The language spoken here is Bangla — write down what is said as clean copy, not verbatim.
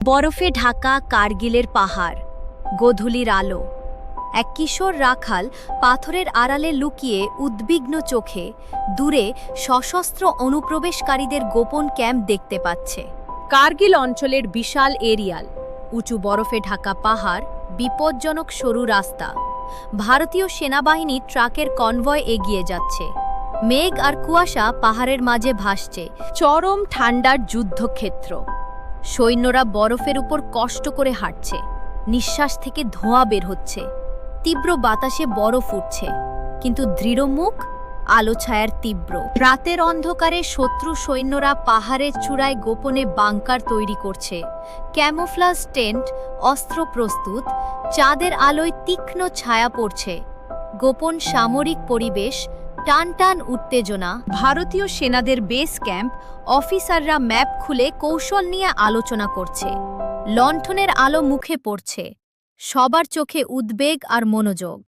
বরফে ঢাকা কার্গিলের পাহাড়, গোধূলির আলো। এক কিশোর রাখাল পাথরের আড়ালে লুকিয়ে উদ্বিগ্ন চোখে দূরে সশস্ত্র অনুপ্রবেশকারীদের গোপন ক্যাম্প দেখতে পাচ্ছে। কার্গিল অঞ্চলের বিশাল এরিয়াল, উঁচু বরফে ঢাকা পাহাড়, বিপজ্জনক সরু রাস্তা। ভারতীয় সেনাবাহিনী ট্রাকের কনভয় এগিয়ে যাচ্ছে। মেঘ আর কুয়াশা পাহাড়ের মাঝে ভাসছে, চরম ঠান্ডার যুদ্ধক্ষেত্র। সৈন্যরা বরফের উপর কষ্ট করে হাঁটছে, নিঃশ্বাস থেকে ধোঁয়া বের হচ্ছে। তীব্র বাতাসে বরফ উঠছে, কিন্তু দৃঢ় মুখ, আলো ছায়ার তীব্র। রাতের অন্ধকারে শত্রু সৈন্যরা পাহাড়ের চূড়ায় গোপনে বাংকার তৈরি করছে। ক্যামোফ্লাজ টেন্ট, অস্ত্র প্রস্তুত, চাঁদের আলোয় তীক্ষ্ণ ছায়া পড়ছে। গোপন সামরিক পরিবেশ, টান টান উত্তেজনা। ভারতীয় সেনাদের বেস ক্যাম্প, অফিসাররা ম্যাপ খুলে কৌশল নিয়ে আলোচনা করছে। লণ্ঠনের আলো মুখে পড়ছে, সবার চোখে উদ্বেগ আর মনোযোগ।